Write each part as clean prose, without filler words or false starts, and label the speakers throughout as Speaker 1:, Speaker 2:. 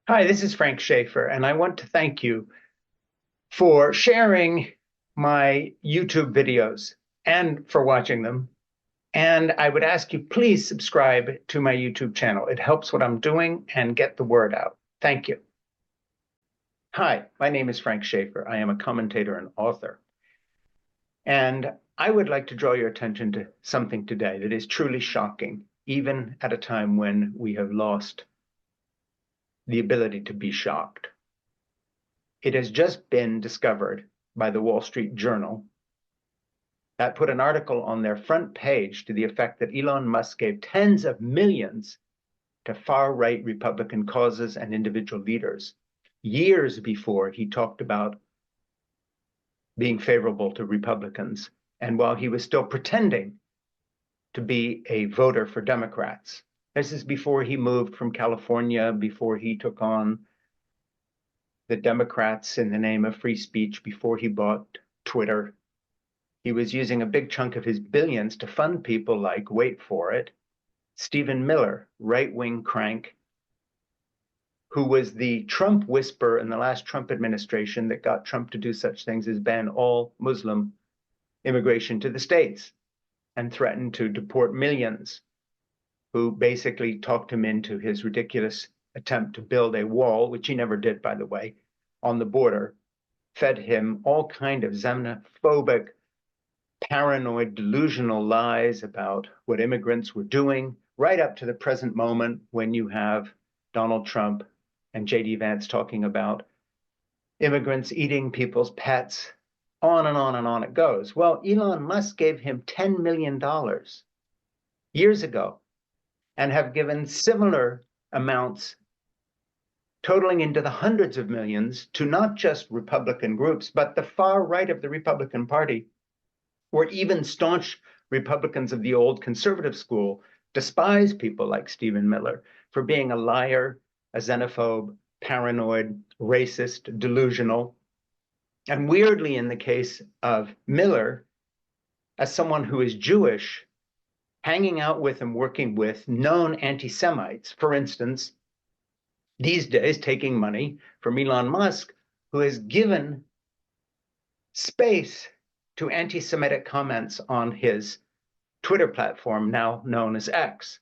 Speaker 1: Hi, this is Frank Schaeffer, and I want to thank you for sharing my YouTube videos and for watching them. And I would ask you, please subscribe to my YouTube channel. It helps what I'm doing and get the word out. Thank you. Hi, my name is Frank Schaeffer. I am a commentator and author. And I would like to draw your attention to something today that is truly shocking, even at a time when we have lost the ability to be shocked. It has just been discovered by the Wall Street Journal that put an article on their front page to the effect that Elon Musk gave tens of millions to far-right Republican causes and individual leaders years before he talked about being favorable to Republicans, and while he was still pretending to be a voter for Democrats. This is before he moved from California, before he took on the Democrats in the name of free speech, before he bought Twitter. He was using a big chunk of his billions to fund people like, wait for it, Stephen Miller, right-wing crank, who was the Trump whisperer in the last Trump administration that got Trump to do such things as ban all Muslim immigration to the States and threatened to deport millions, who basically talked him into his ridiculous attempt to build a wall, which he never did, by the way, on the border, fed him all kind of xenophobic, paranoid, delusional lies about what immigrants were doing, right up to the present moment when you have Donald Trump and J.D. Vance talking about immigrants eating people's pets. On and on and on it goes. Well, Elon Musk gave him $10 million years ago and have given similar amounts totaling into the hundreds of millions to not just Republican groups, but the far right of the Republican Party, or even staunch Republicans of the old conservative school despise people like Stephen Miller for being a liar, a xenophobe, paranoid, racist, delusional. And weirdly, in the case of Miller, as someone who is Jewish, hanging out with and working with known anti-Semites, for instance, these days taking money from Elon Musk, who has given space to anti-Semitic comments on his Twitter platform, now known as X.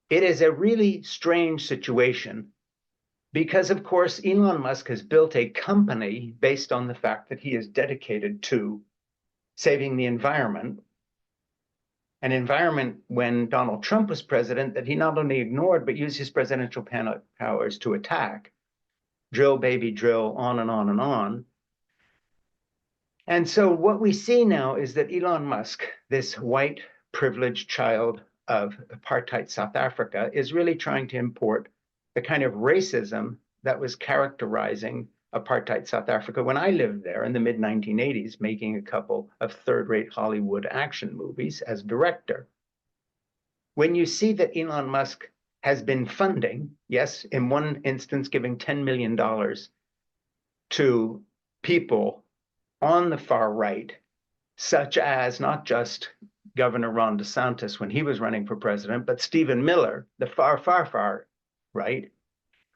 Speaker 1: It is a really strange situation because, of course, Elon Musk has built a company based on the fact that he is dedicated to saving the environment, an environment when Donald Trump was president that he not only ignored, but used his presidential powers to attack, drill, baby, drill, on and on and on. And so what we see now is that Elon Musk, this white privileged child of apartheid South Africa, is really trying to import the kind of racism that was characterizing apartheid South Africa when I lived there in the mid-1980s, making a couple of third-rate Hollywood action movies as director. When you see that Elon Musk has been funding, yes, in one instance giving $10 million to people on the far right, such as not just Governor Ron DeSantis when he was running for president, but Stephen Miller, the far, far, far right.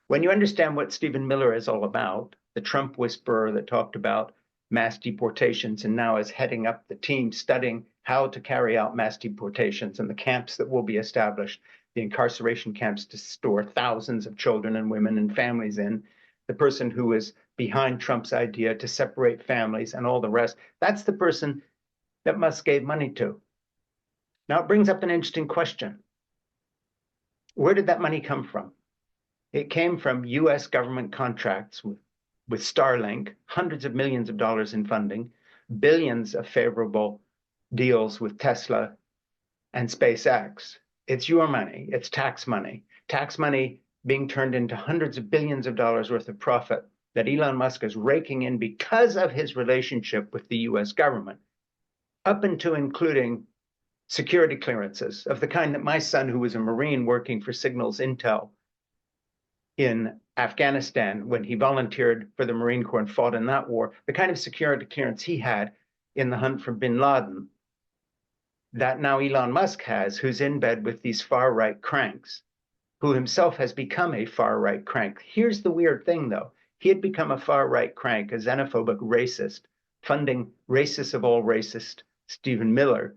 Speaker 1: When you understand what Stephen Miller is all about, the Trump whisperer that talked about mass deportations and now is heading up the team studying how to carry out mass deportations and the camps that will be established, the incarceration camps to store thousands of children and women and families in, the person who is behind Trump's idea to separate families and all the rest. That's the person that Musk gave money to. Now, it brings up an interesting question. Where did that money come from? It came from US government contracts with Starlink, hundreds of millions of dollars in funding, billions of favorable deals with Tesla and SpaceX. It's your money, it's tax money being turned into hundreds of billions of dollars worth of profit that Elon Musk is raking in because of his relationship with the US government, up into including security clearances of the kind that my son, who was a Marine working for Signals Intel in Afghanistan when he volunteered for the Marine Corps and fought in that war, the kind of security clearance he had in the hunt for bin Laden, that now Elon Musk has, who's in bed with these far right cranks. who himself has become a far-right crank. Here's the weird thing, though. He had become a far-right crank, a xenophobic racist, funding racist of all racist Stephen Miller,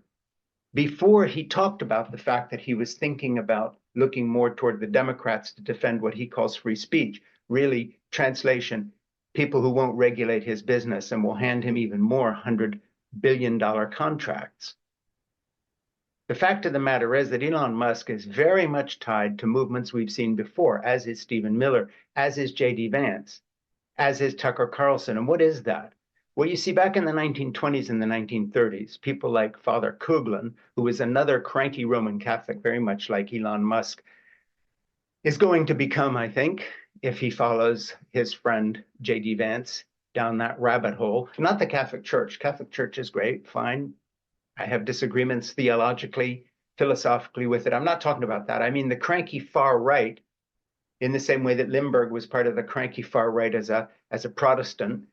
Speaker 1: before he talked about the fact that he was thinking about looking more toward the Democrats to defend what he calls free speech. Really, translation, people who won't regulate his business and will hand him even more $100 billion contracts. The fact of the matter is that Elon Musk is very much tied to movements we've seen before, as is Stephen Miller, as is J.D. Vance, as is Tucker Carlson. And what is that? Well, you see, back in the 1920s and the 1930s, people like Father Coughlin, who was another cranky Roman Catholic, very much like Elon Musk, is going to become, I think, if he follows his friend J.D. Vance down that rabbit hole, not the Catholic Church. Catholic Church is great, fine. I have disagreements theologically, philosophically with it. I'm not talking about that. I mean the cranky far right, in the same way that Limburg was part of the cranky far right as a Protestant,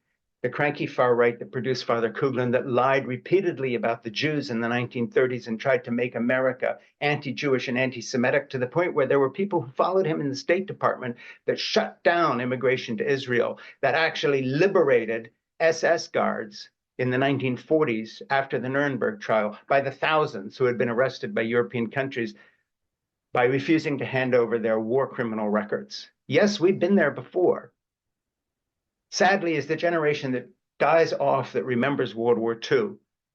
Speaker 1: the cranky far right that produced Father Coughlin, that lied repeatedly about the Jews in the 1930s and tried to make America anti-Jewish and anti-Semitic, to the point where there were people who followed him in the State Department that shut down immigration to Israel, that actually liberated SS guards in the 1940s after the Nuremberg trial by the thousands who had been arrested by European countries by refusing to hand over their war criminal records. Yes, we've been there before. Sadly, is the generation that dies off that remembers World War II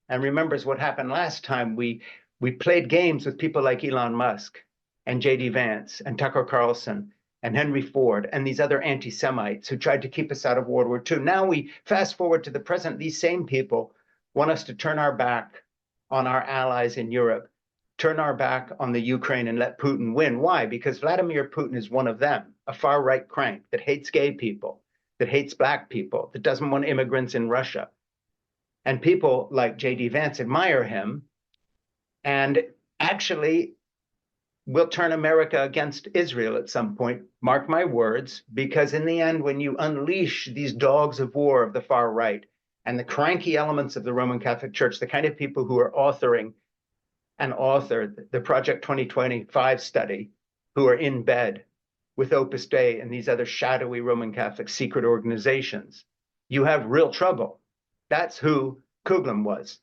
Speaker 1: and remembers what happened last time we played games with people like Elon Musk and J.D. Vance and Tucker Carlson and Henry Ford and these other anti-Semites who tried to keep us out of World War II. Now we fast forward to the present. These same people want us to turn our back on our allies in Europe, turn our back on the Ukraine and let Putin win. Why? Because Vladimir Putin is one of them, a far-right crank that hates gay people, that hates black people, that doesn't want immigrants in Russia. And people like J.D. Vance admire him and actually will turn America against Israel at some point, mark my words, because in the end, when you unleash these dogs of war of the far right and the cranky elements of the Roman Catholic Church, the kind of people who are authored the Project 2025 study, who are in bed with Opus Dei and these other shadowy Roman Catholic secret organizations, you have real trouble. That's who Coughlin was.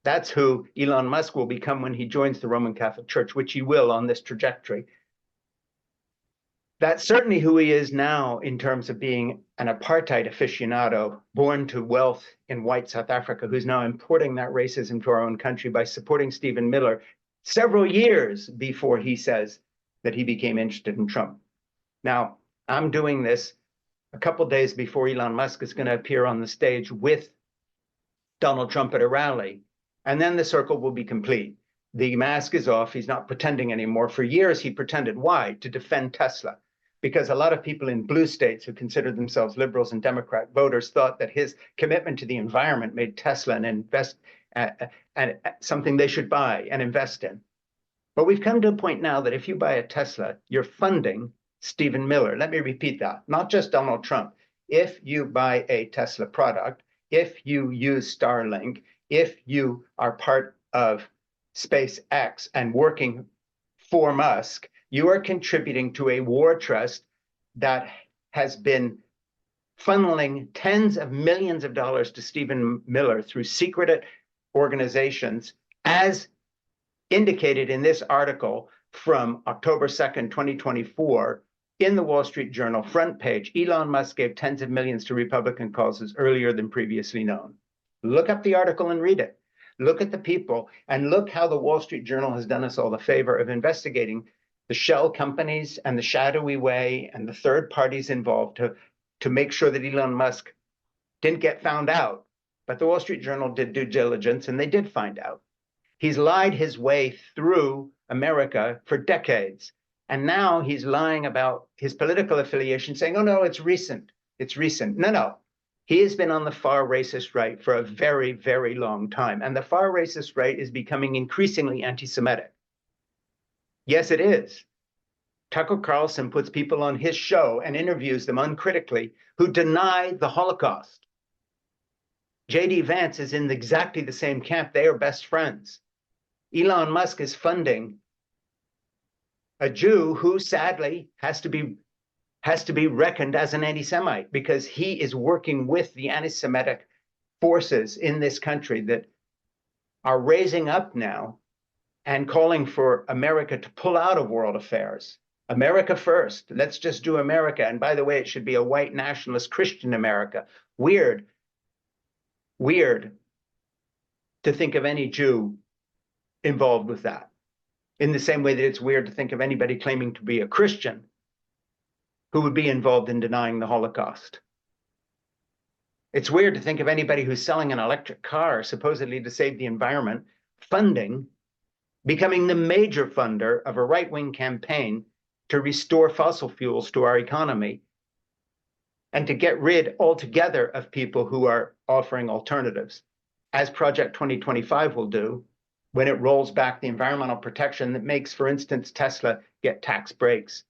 Speaker 1: That's who Elon Musk will become when he joins the Roman Catholic Church, which he will on this trajectory. That's certainly who he is now in terms of being an apartheid aficionado, born to wealth in white South Africa, who's now importing that racism to our own country by supporting Stephen Miller several years before he says that he became interested in Trump. Now, I'm doing this a couple days before Elon Musk is going to appear on the stage with Donald Trump at a rally. And then the circle will be complete. The mask is off. He's not pretending anymore. For years, he pretended. Why? To defend Tesla. Because a lot of people in blue states who considered themselves liberals and Democrat voters thought that his commitment to the environment made Tesla something they should buy and invest in. But we've come to a point now that if you buy a Tesla, you're funding Stephen Miller. Let me repeat that. Not just Donald Trump. If you buy a Tesla product, if you use Starlink, if you are part of SpaceX and working for Musk, you are contributing to a war trust that has been funneling tens of millions of dollars to Stephen Miller through secret organizations, as indicated in this article from October 2nd, 2024, in the Wall Street Journal front page. Elon Musk gave tens of millions to Republican causes earlier than previously known. Look up the article and read it. Look at the people and look how the Wall Street Journal has done us all the favor of investigating the shell companies and the shadowy way and the third parties involved to make sure that Elon Musk didn't get found out. But the Wall Street Journal did due diligence and they did find out. He's lied his way through America for decades. And now he's lying about his political affiliation, saying, oh, no, it's recent. It's recent. No. He has been on the far racist right for a very, very long time. And the far racist right is becoming increasingly anti-Semitic. Yes, it is. Tucker Carlson puts people on his show and interviews them uncritically who deny the Holocaust. J.D. Vance is in exactly the same camp. They are best friends. Elon Musk is funding a Jew who sadly has to be reckoned as an anti-Semite, because he is working with the anti-Semitic forces in this country that are raising up now and calling for America to pull out of world affairs. America first. Let's just do America. And by the way, it should be a white nationalist Christian America. Weird to think of any Jew involved with that. In the same way that it's weird to think of anybody claiming to be a Christian who would be involved in denying the Holocaust. It's weird to think of anybody who's selling an electric car supposedly to save the environment, becoming the major funder of a right-wing campaign to restore fossil fuels to our economy and to get rid altogether of people who are offering alternatives, as Project 2025 will do when it rolls back the environmental protection that makes, for instance, Tesla get tax breaks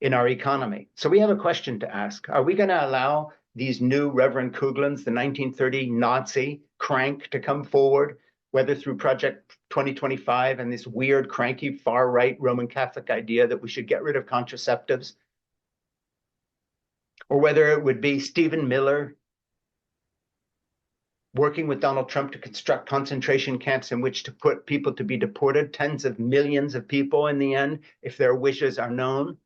Speaker 1: in our economy. So we have a question to ask. Are we going to allow these new Reverend Kuglans, the 1930 Nazi crank, to come forward, whether through Project 2025 and this weird, cranky, far-right Roman Catholic idea that we should get rid of contraceptives, or whether it would be Stephen Miller working with Donald Trump to construct concentration camps in which to put people to be deported, tens of millions of people in the end, if their wishes are known,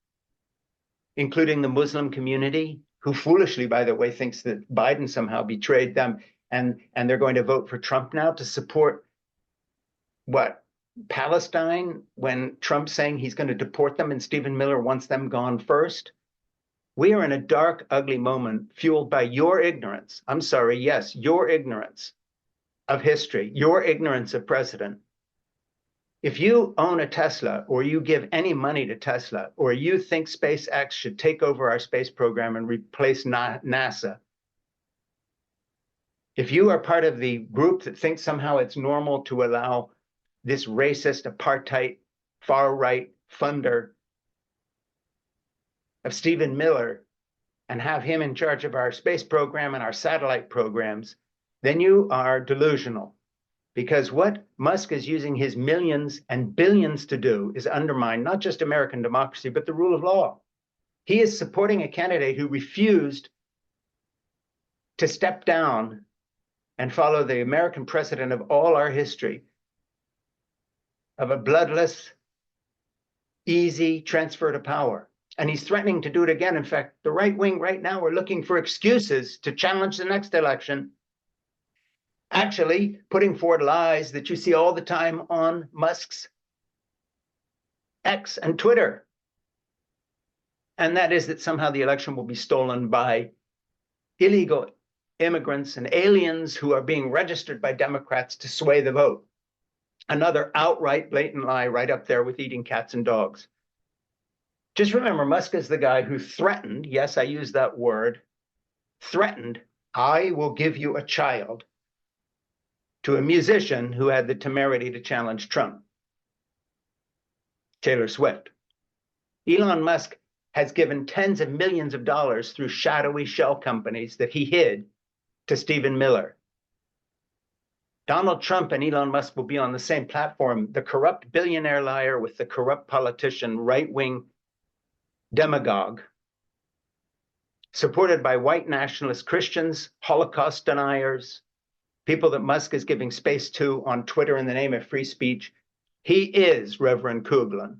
Speaker 1: including the Muslim community, who foolishly, by the way, thinks that Biden somehow betrayed them, and they're going to vote for Trump now to support what? Palestine, when Trump's saying he's going to deport them and Stephen Miller wants them gone first. We are in a dark, ugly moment fueled by your ignorance. I'm sorry, yes, your ignorance of history, your ignorance of precedent. If you own a Tesla, or you give any money to Tesla, or you think SpaceX should take over our space program and replace NASA, if you are part of the group that thinks somehow it's normal to allow this racist, apartheid, far-right funder of Stephen Miller and have him in charge of our space program and our satellite programs, then you are delusional. Because what Musk is using his millions and billions to do is undermine not just American democracy, but the rule of law. He is supporting a candidate who refused to step down and follow the American precedent of all our history of a bloodless, easy transfer to power. And he's threatening to do it again. In fact, the right wing right now are looking for excuses to challenge the next election, actually putting forward lies that you see all the time on Musk's X and Twitter. And that is that somehow the election will be stolen by illegal immigrants and aliens who are being registered by Democrats to sway the vote. Another outright blatant lie right up there with eating cats and dogs. Just remember, Musk is the guy who threatened, yes, I use that word, threatened, I will give you a child, to a musician who had the temerity to challenge Trump, Taylor Swift. Elon Musk has given tens of millions of dollars through shadowy shell companies that he hid to Stephen Miller. Donald Trump and Elon Musk will be on the same platform, the corrupt billionaire liar with the corrupt politician, right-wing demagogue, supported by white nationalist Christians, Holocaust deniers, people that Musk is giving space to on Twitter in the name of free speech. He is Reverend Kuglan,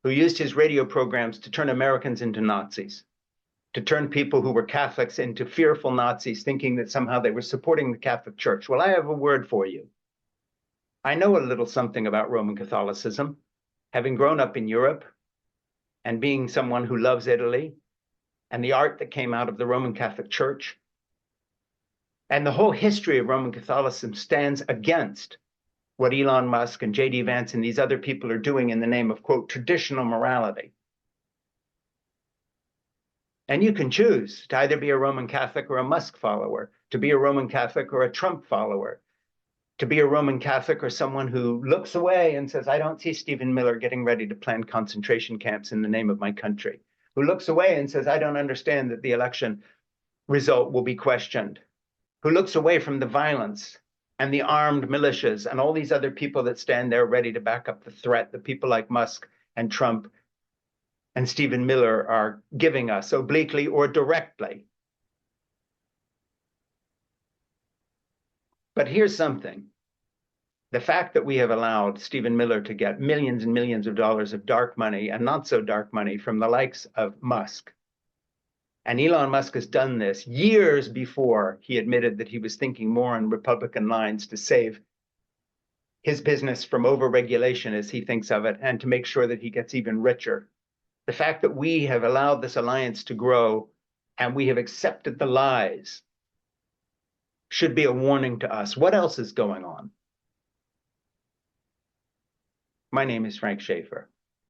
Speaker 1: who used his radio programs to turn Americans into Nazis, to turn people who were Catholics into fearful Nazis, thinking that somehow they were supporting the Catholic Church. Well, I have a word for you. I know a little something about Roman Catholicism, having grown up in Europe and being someone who loves Italy and the art that came out of the Roman Catholic Church. And the whole history of Roman Catholicism stands against what Elon Musk and J.D. Vance and these other people are doing in the name of, quote, traditional morality. And you can choose to either be a Roman Catholic or a Musk follower, to be a Roman Catholic or a Trump follower, to be a Roman Catholic or someone who looks away and says, I don't see Stephen Miller getting ready to plan concentration camps in the name of my country, who looks away and says, I don't understand that the election result will be questioned, who looks away from the violence and the armed militias and all these other people that stand there ready to back up the threat that people like Musk and Trump and Stephen Miller are giving us, obliquely or directly. But here's something. The fact that we have allowed Stephen Miller to get millions and millions of dollars of dark money and not so dark money from the likes of Musk, and Elon Musk has done this years before he admitted that he was thinking more on Republican lines to save his business from overregulation, as he thinks of it, and to make sure that he gets even richer. The fact that we have allowed this alliance to grow and we have accepted the lies should be a warning to us. What else is going on? My name is Frank Schaeffer.